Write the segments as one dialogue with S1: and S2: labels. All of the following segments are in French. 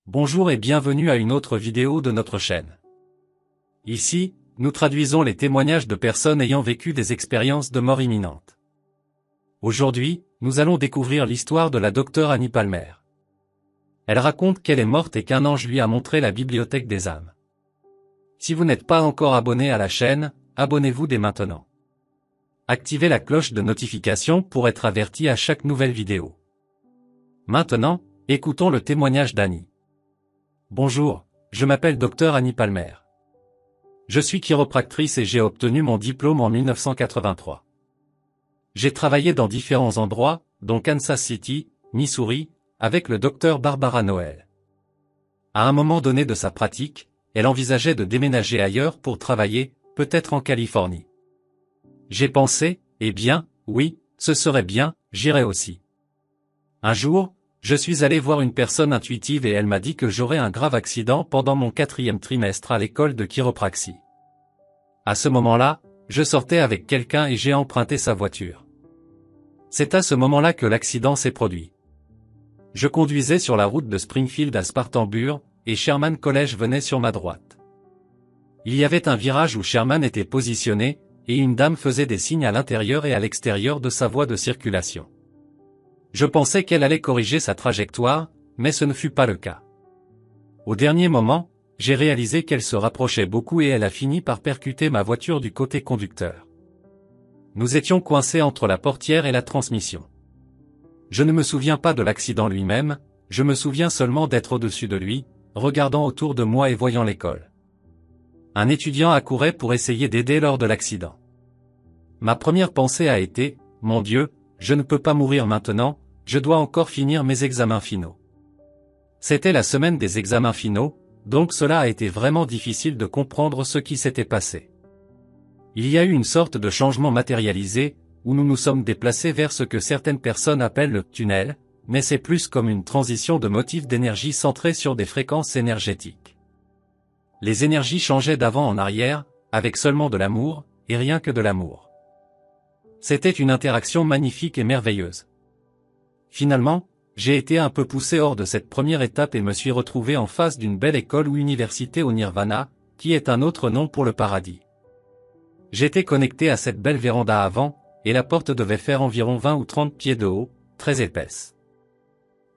S1: Bonjour et bienvenue à une autre vidéo de notre chaîne. Ici, nous traduisons les témoignages de personnes ayant vécu des expériences de mort imminente. Aujourd'hui, nous allons découvrir l'histoire de la docteure Annie Palmer. Elle raconte qu'elle est morte et qu'un ange lui a montré la bibliothèque des âmes. Si vous n'êtes pas encore abonné à la chaîne, abonnez-vous dès maintenant. Activez la cloche de notification pour être averti à chaque nouvelle vidéo. Maintenant, écoutons le témoignage d'Annie. Bonjour, je m'appelle Dr Annie Palmer. Je suis chiropractrice et j'ai obtenu mon diplôme en 1983. J'ai travaillé dans différents endroits, dont Kansas City, Missouri, avec le Dr Barbara Noel. À un moment donné de sa pratique, elle envisageait de déménager ailleurs pour travailler, peut-être en Californie. J'ai pensé, eh bien, oui, ce serait bien, j'irai aussi. Un jour, je suis allé voir une personne intuitive et elle m'a dit que j'aurais un grave accident pendant mon 4e trimestre à l'école de chiropraxie. À ce moment-là, je sortais avec quelqu'un et j'ai emprunté sa voiture. C'est à ce moment-là que l'accident s'est produit. Je conduisais sur la route de Springfield à Spartanburg, et Sherman College venait sur ma droite. Il y avait un virage où Sherman était positionné, et une dame faisait des signes à l'intérieur et à l'extérieur de sa voie de circulation. Je pensais qu'elle allait corriger sa trajectoire, mais ce ne fut pas le cas. Au dernier moment, j'ai réalisé qu'elle se rapprochait beaucoup et elle a fini par percuter ma voiture du côté conducteur. Nous étions coincés entre la portière et la transmission. Je ne me souviens pas de l'accident lui-même, je me souviens seulement d'être au-dessus de lui, regardant autour de moi et voyant l'école. Un étudiant accourait pour essayer d'aider lors de l'accident. Ma première pensée a été, mon Dieu, je ne peux pas mourir maintenant, je dois encore finir mes examens finaux. C'était la semaine des examens finaux, donc cela a été vraiment difficile de comprendre ce qui s'était passé. Il y a eu une sorte de changement matérialisé, où nous nous sommes déplacés vers ce que certaines personnes appellent le tunnel, mais c'est plus comme une transition de motifs d'énergie centrée sur des fréquences énergétiques. Les énergies changeaient d'avant en arrière, avec seulement de l'amour, et rien que de l'amour. C'était une interaction magnifique et merveilleuse. Finalement, j'ai été un peu poussé hors de cette première étape et me suis retrouvé en face d'une belle école ou université au Nirvana, qui est un autre nom pour le paradis. J'étais connecté à cette belle véranda avant, et la porte devait faire environ 20 ou 30 pieds de haut, très épaisse.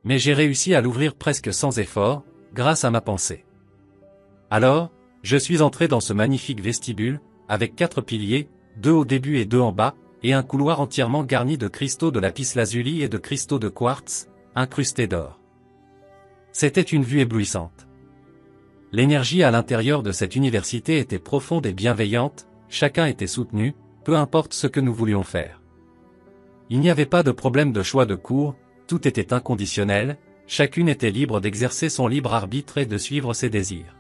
S1: Mais j'ai réussi à l'ouvrir presque sans effort, grâce à ma pensée. Alors, je suis entré dans ce magnifique vestibule, avec 4 piliers, 2 au début et 2 en bas, et un couloir entièrement garni de cristaux de lapis-lazuli et de cristaux de quartz, incrustés d'or. C'était une vue éblouissante. L'énergie à l'intérieur de cette université était profonde et bienveillante, chacun était soutenu, peu importe ce que nous voulions faire. Il n'y avait pas de problème de choix de cours, tout était inconditionnel, chacune était libre d'exercer son libre arbitre et de suivre ses désirs.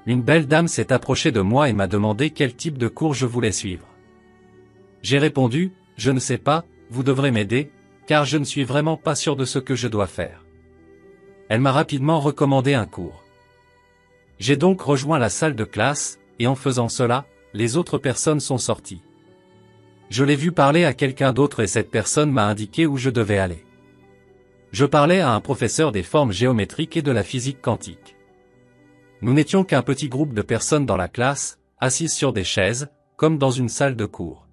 S1: Une belle dame s'est approchée de moi et m'a demandé quel type de cours je voulais suivre. J'ai répondu, je ne sais pas, vous devrez m'aider, car je ne suis vraiment pas sûr de ce que je dois faire. Elle m'a rapidement recommandé un cours. J'ai donc rejoint la salle de classe, et en faisant cela, les autres personnes sont sorties. Je l'ai vu parler à quelqu'un d'autre et cette personne m'a indiqué où je devais aller. Je parlais à un professeur des formes géométriques et de la physique quantique. Nous n'étions qu'un petit groupe de personnes dans la classe, assises sur des chaises, comme dans une salle de cours.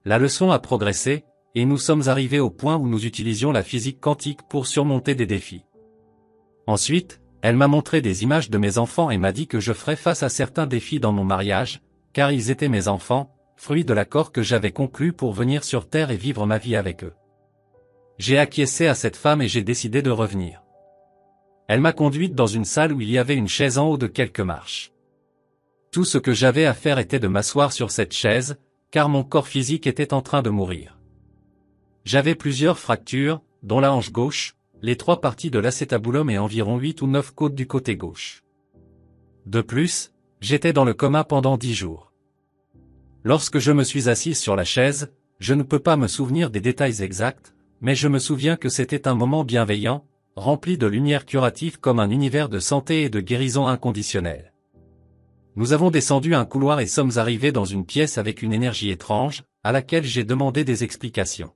S1: La leçon a progressé, et nous sommes arrivés au point où nous utilisions la physique quantique pour surmonter des défis. Ensuite, elle m'a montré des images de mes enfants et m'a dit que je ferais face à certains défis dans mon mariage, car ils étaient mes enfants, fruits de l'accord que j'avais conclu pour venir sur Terre et vivre ma vie avec eux. J'ai acquiescé à cette femme et j'ai décidé de revenir. Elle m'a conduite dans une salle où il y avait une chaise en haut de quelques marches. Tout ce que j'avais à faire était de m'asseoir sur cette chaise, car mon corps physique était en train de mourir. J'avais plusieurs fractures, dont la hanche gauche, les 3 parties de l'acétabulum et environ 8 ou 9 côtes du côté gauche. De plus, j'étais dans le coma pendant 10 jours. Lorsque je me suis assise sur la chaise, je ne peux pas me souvenir des détails exacts, mais je me souviens que c'était un moment bienveillant, rempli de lumière curative comme un univers de santé et de guérison inconditionnelle. Nous avons descendu un couloir et sommes arrivés dans une pièce avec une énergie étrange, à laquelle j'ai demandé des explications.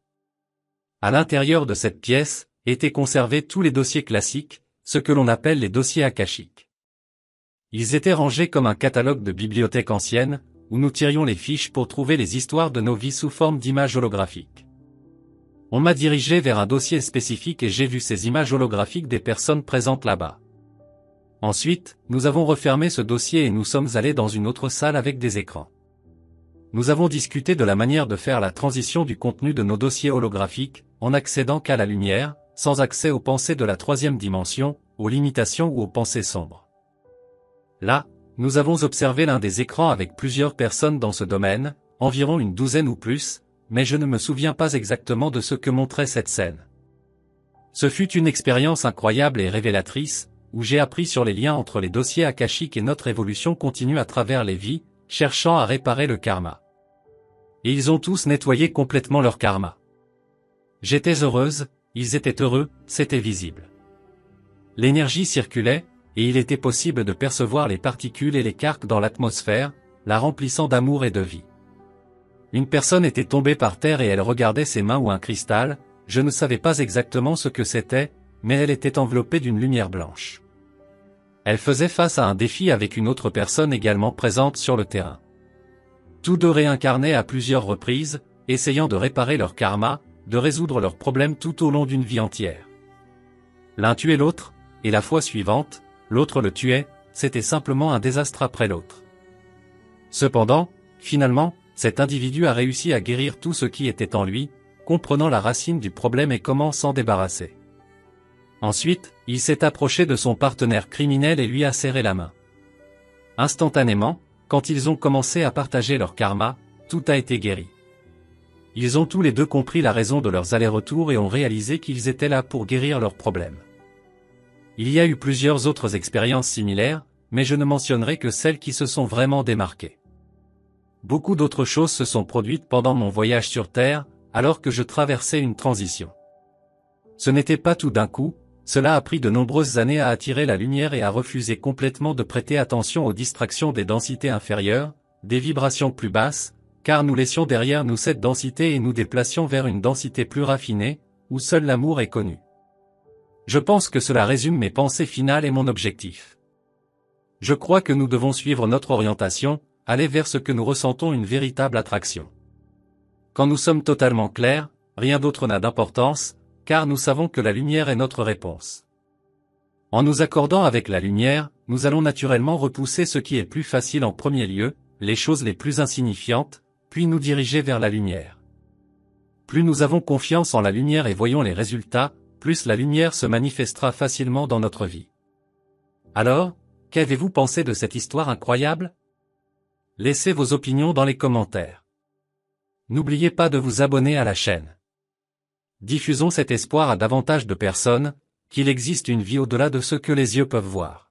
S1: À l'intérieur de cette pièce, étaient conservés tous les dossiers classiques, ce que l'on appelle les dossiers akashiques. Ils étaient rangés comme un catalogue de bibliothèque ancienne, où nous tirions les fiches pour trouver les histoires de nos vies sous forme d'images holographiques. On m'a dirigé vers un dossier spécifique et j'ai vu ces images holographiques des personnes présentes là-bas. Ensuite, nous avons refermé ce dossier et nous sommes allés dans une autre salle avec des écrans. Nous avons discuté de la manière de faire la transition du contenu de nos dossiers holographiques, en accédant qu'à la lumière, sans accès aux pensées de la troisième dimension, aux limitations ou aux pensées sombres. Là, nous avons observé l'un des écrans avec plusieurs personnes dans ce domaine, environ une douzaine ou plus, mais je ne me souviens pas exactement de ce que montrait cette scène. Ce fut une expérience incroyable et révélatrice, où j'ai appris sur les liens entre les dossiers akashiques et notre évolution continue à travers les vies, cherchant à réparer le karma. Et ils ont tous nettoyé complètement leur karma. J'étais heureuse, ils étaient heureux, c'était visible. L'énergie circulait, et il était possible de percevoir les particules et les quarks dans l'atmosphère, la remplissant d'amour et de vie. Une personne était tombée par terre et elle regardait ses mains ou un cristal, je ne savais pas exactement ce que c'était, mais elle était enveloppée d'une lumière blanche. Elle faisait face à un défi avec une autre personne également présente sur le terrain. Tous deux réincarnaient à plusieurs reprises, essayant de réparer leur karma, de résoudre leurs problèmes tout au long d'une vie entière. L'un tuait l'autre, et la fois suivante, l'autre le tuait, c'était simplement un désastre après l'autre. Cependant, finalement, cet individu a réussi à guérir tout ce qui était en lui, comprenant la racine du problème et comment s'en débarrasser. Ensuite, il s'est approché de son partenaire criminel et lui a serré la main. Instantanément, quand ils ont commencé à partager leur karma, tout a été guéri. Ils ont tous les deux compris la raison de leurs allers-retours et ont réalisé qu'ils étaient là pour guérir leurs problèmes. Il y a eu plusieurs autres expériences similaires, mais je ne mentionnerai que celles qui se sont vraiment démarquées. Beaucoup d'autres choses se sont produites pendant mon voyage sur Terre, alors que je traversais une transition. Ce n'était pas tout d'un coup, cela a pris de nombreuses années à attirer la lumière et à refuser complètement de prêter attention aux distractions des densités inférieures, des vibrations plus basses, car nous laissions derrière nous cette densité et nous déplacions vers une densité plus raffinée, où seul l'amour est connu. Je pense que cela résume mes pensées finales et mon objectif. Je crois que nous devons suivre notre orientation, aller vers ce que nous ressentons une véritable attraction. Quand nous sommes totalement clairs, rien d'autre n'a d'importance, car nous savons que la lumière est notre réponse. En nous accordant avec la lumière, nous allons naturellement repousser ce qui est plus facile en premier lieu, les choses les plus insignifiantes, puis nous diriger vers la lumière. Plus nous avons confiance en la lumière et voyons les résultats, plus la lumière se manifestera facilement dans notre vie. Alors, qu'avez-vous pensé de cette histoire incroyable? Laissez vos opinions dans les commentaires. N'oubliez pas de vous abonner à la chaîne. Diffusons cet espoir à davantage de personnes, qu'il existe une vie au-delà de ce que les yeux peuvent voir.